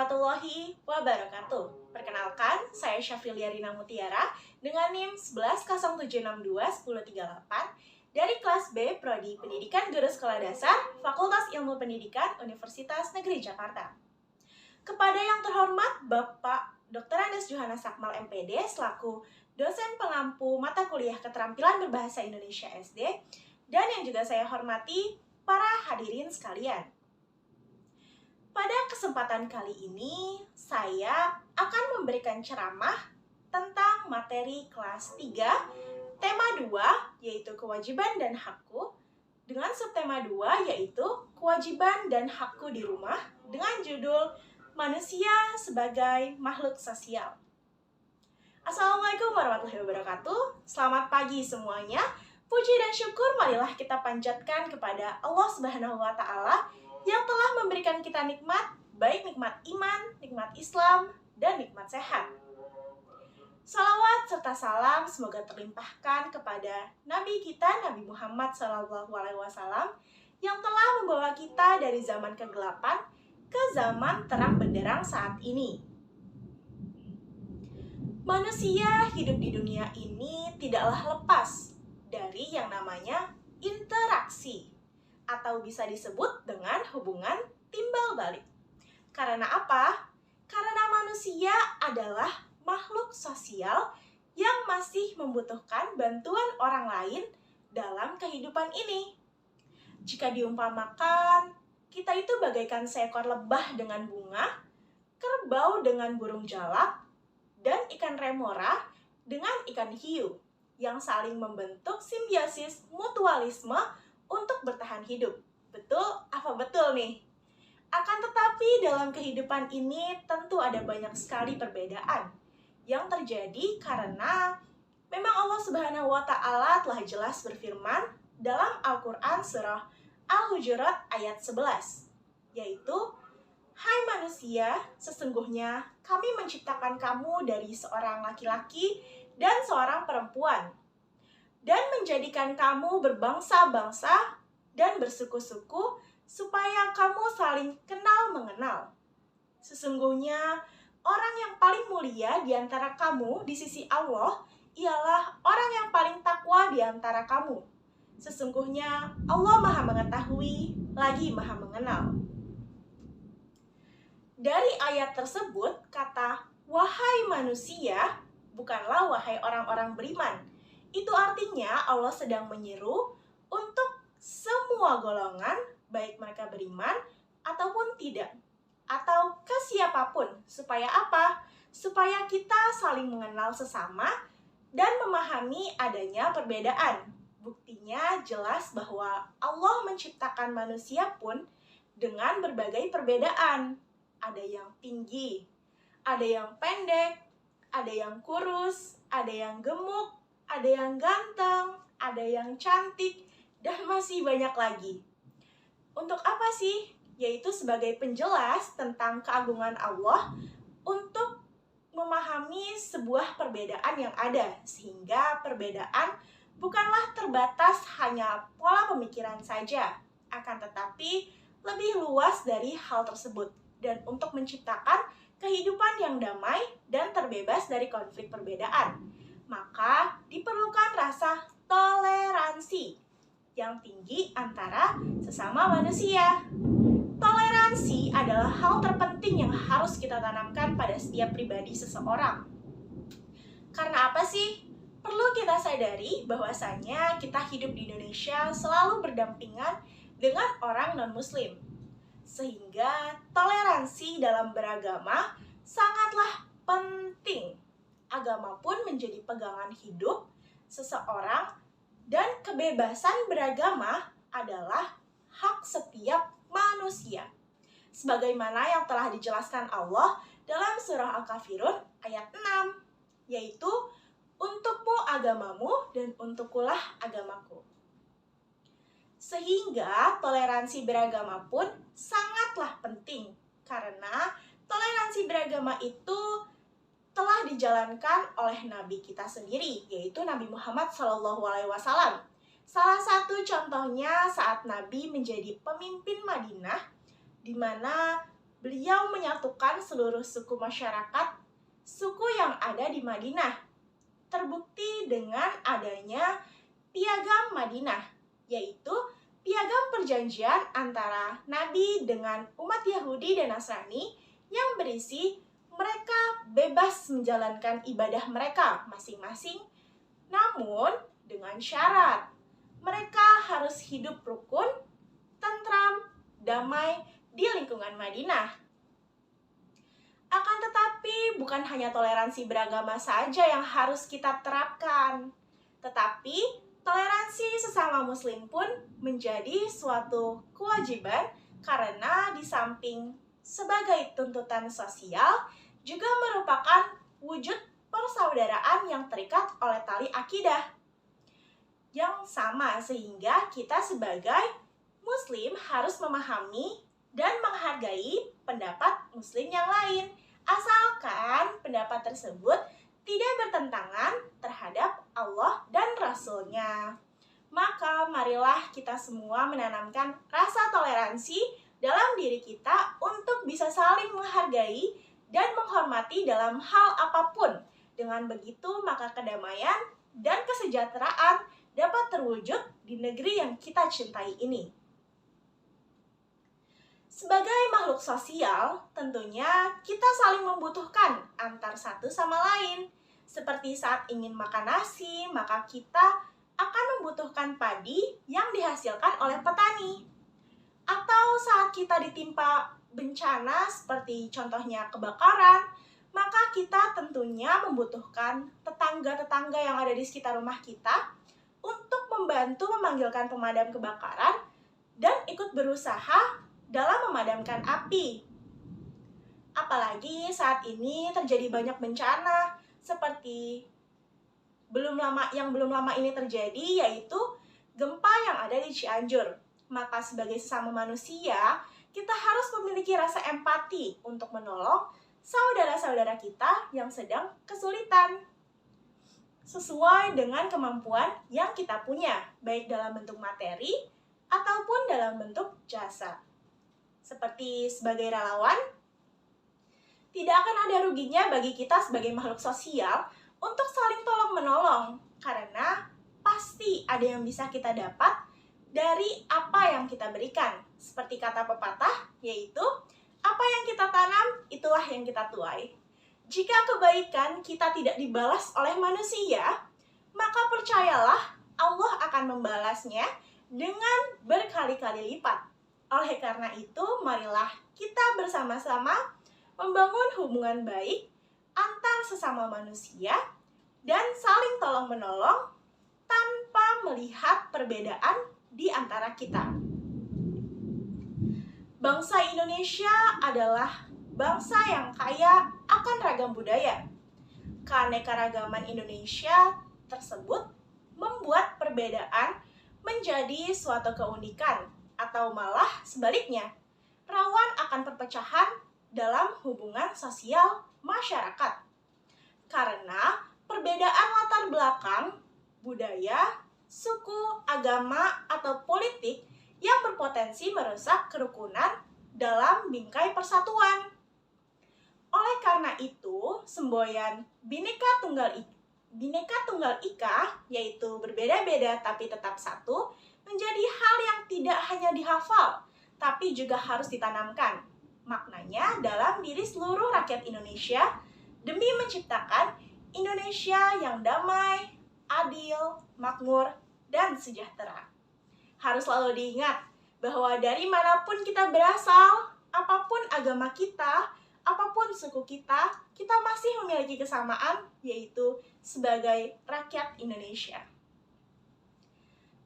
warahmatullahi wabarakatuh. Perkenalkan, saya Syafrilia Rina Mutiara dengan NIM 1107621038 dari kelas B Prodi Pendidikan Guru Sekolah Dasar Fakultas Ilmu Pendidikan Universitas Negeri Jakarta. Kepada yang terhormat Bapak Dr. Andes Johannes Akmal MPD selaku dosen pengampu mata kuliah Keterampilan Berbahasa Indonesia SD, dan yang juga saya hormati para hadirin sekalian. Pada kesempatan kali ini, saya akan memberikan ceramah tentang materi kelas 3, tema 2, yaitu kewajiban dan hakku, dengan subtema 2, yaitu kewajiban dan hakku di rumah, dengan judul Manusia sebagai Makhluk Sosial. Assalamualaikum warahmatullahi wabarakatuh. Selamat pagi semuanya. Puji dan syukur marilah kita panjatkan kepada Allah Subhanahu wa Ta'ala yang telah memberikan kita nikmat, baik nikmat iman, nikmat Islam, dan nikmat sehat. Salawat serta salam semoga terlimpahkan kepada Nabi kita, Nabi Muhammad SAW, yang telah membawa kita dari zaman kegelapan ke zaman terang benderang saat ini. Manusia hidup di dunia ini tidaklah lepas dari yang namanya interaksi, atau bisa disebut dengan hubungan timbal balik. Karena apa? Karena manusia adalah makhluk sosial yang masih membutuhkan bantuan orang lain dalam kehidupan ini. Jika diumpamakan, kita itu bagaikan seekor lebah dengan bunga, kerbau dengan burung jalak, dan ikan remora dengan ikan hiu yang saling membentuk simbiosis mutualisme untuk bertahan hidup. Betul? Apa betul nih? Akan tetapi dalam kehidupan ini tentu ada banyak sekali perbedaan yang terjadi karena memang Allah Subhanahu wa Ta'ala telah jelas berfirman dalam Al-Quran surah Al-Hujurat ayat 11, yaitu, "Hai manusia, sesungguhnya kami menciptakan kamu dari seorang laki-laki dan seorang perempuan, dan menjadikan kamu berbangsa-bangsa dan bersuku-suku supaya kamu saling kenal mengenal. Sesungguhnya orang yang paling mulia di antara kamu di sisi Allah ialah orang yang paling takwa di antara kamu. Sesungguhnya Allah Maha Mengetahui lagi Maha Mengenal." Dari ayat tersebut, kata "wahai manusia" bukanlah "wahai orang-orang beriman". Itu artinya Allah sedang menyeru untuk semua golongan, baik mereka beriman ataupun tidak, atau ke siapapun. Supaya apa? Supaya kita saling mengenal sesama dan memahami adanya perbedaan. Buktinya jelas bahwa Allah menciptakan manusia pun dengan berbagai perbedaan. Ada yang tinggi, ada yang pendek, ada yang kurus, ada yang gemuk, ada yang ganteng, ada yang cantik, dan masih banyak lagi. Untuk apa sih? Yaitu sebagai penjelas tentang keagungan Allah untuk memahami sebuah perbedaan yang ada, sehingga perbedaan bukanlah terbatas hanya pola pemikiran saja, akan tetapi lebih luas dari hal tersebut, dan untuk menciptakan kehidupan yang damai dan terbebas dari konflik perbedaan. Maka diperlukan rasa toleransi yang tinggi antara sesama manusia. Toleransi adalah hal terpenting yang harus kita tanamkan pada setiap pribadi seseorang. Karena apa sih? Perlu kita sadari bahwasanya kita hidup di Indonesia selalu berdampingan dengan orang non-muslim. Sehingga toleransi dalam beragama sangatlah penting. Agama pun menjadi pegangan hidup seseorang, dan kebebasan beragama adalah hak setiap manusia. Sebagaimana yang telah dijelaskan Allah dalam surah Al-Kafirun ayat 6, yaitu, "Untukmu agamamu dan untukkulah agamaku." Sehingga toleransi beragama pun sangatlah penting, karena toleransi beragama itu telah dijalankan oleh Nabi kita sendiri, yaitu Nabi Muhammad SAW. Salah satu contohnya saat Nabi menjadi pemimpin Madinah, di mana beliau menyatukan seluruh suku masyarakat, suku yang ada di Madinah. Terbukti dengan adanya Piagam Madinah, yaitu piagam perjanjian antara Nabi dengan umat Yahudi dan Nasrani yang berisi mereka bebas menjalankan ibadah mereka masing-masing, namun dengan syarat mereka harus hidup rukun, tentram, damai di lingkungan Madinah. Akan tetapi, bukan hanya toleransi beragama saja yang harus kita terapkan, tetapi toleransi sesama muslim pun menjadi suatu kewajiban karena di samping sebagai tuntutan sosial, juga merupakan wujud persaudaraan yang terikat oleh tali akidah yang sama, sehingga kita sebagai muslim harus memahami dan menghargai pendapat muslim yang lain, asalkan pendapat tersebut tidak bertentangan terhadap Allah dan Rasul-Nya. Maka marilah kita semua menanamkan rasa toleransi dalam diri kita untuk bisa saling menghargai dan menghormati dalam hal apapun. Dengan begitu, maka kedamaian dan kesejahteraan dapat terwujud di negeri yang kita cintai ini. Sebagai makhluk sosial, tentunya kita saling membutuhkan antar satu sama lain. Seperti saat ingin makan nasi, maka kita akan membutuhkan padi yang dihasilkan oleh petani. Atau saat kita ditimpa bencana seperti contohnya kebakaran, maka kita tentunya membutuhkan tetangga-tetangga yang ada di sekitar rumah kita untuk membantu memanggilkan pemadam kebakaran dan ikut berusaha dalam memadamkan api. Apalagi saat ini terjadi banyak bencana seperti belum lama ini terjadi, yaitu gempa yang ada di Cianjur. Maka sebagai sesama manusia, kita harus memiliki rasa empati untuk menolong saudara-saudara kita yang sedang kesulitan sesuai dengan kemampuan yang kita punya, baik dalam bentuk materi ataupun dalam bentuk jasa. Seperti sebagai relawan, tidak akan ada ruginya bagi kita sebagai makhluk sosial untuk saling tolong-menolong, karena pasti ada yang bisa kita dapat dari apa yang kita berikan. Seperti kata pepatah, yaitu apa yang kita tanam, itulah yang kita tuai. Jika kebaikan kita tidak dibalas oleh manusia, maka percayalah Allah akan membalasnya dengan berkali-kali lipat. Oleh karena itu, marilah kita bersama-sama membangun hubungan baik antar sesama manusia dan saling tolong-menolong tanpa melihat perbedaan di antara kita. Bangsa Indonesia adalah bangsa yang kaya akan ragam budaya. Keanekaragaman Indonesia tersebut membuat perbedaan menjadi suatu keunikan, atau malah sebaliknya, rawan akan perpecahan dalam hubungan sosial masyarakat. Karena perbedaan latar belakang, budaya, suku, agama, atau politik yang berpotensi merusak kerukunan dalam bingkai persatuan. Oleh karena itu, semboyan Bhinneka Tunggal Ika, yaitu berbeda-beda tapi tetap satu, menjadi hal yang tidak hanya dihafal, tapi juga harus ditanamkan. Maknanya dalam diri seluruh rakyat Indonesia demi menciptakan Indonesia yang damai, adil, makmur, dan sejahtera. Harus selalu diingat bahwa dari manapun kita berasal, apapun agama kita, apapun suku kita, kita masih memiliki kesamaan, yaitu sebagai rakyat Indonesia.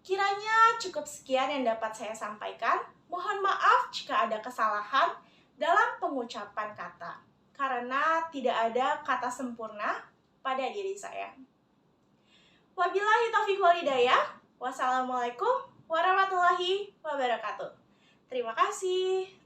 Kiranya cukup sekian yang dapat saya sampaikan. Mohon maaf jika ada kesalahan dalam pengucapan kata, karena tidak ada kata sempurna pada diri saya. Wabillahi taufiq wal hidayah. Wassalamualaikum warahmatullahi wabarakatuh. Terima kasih.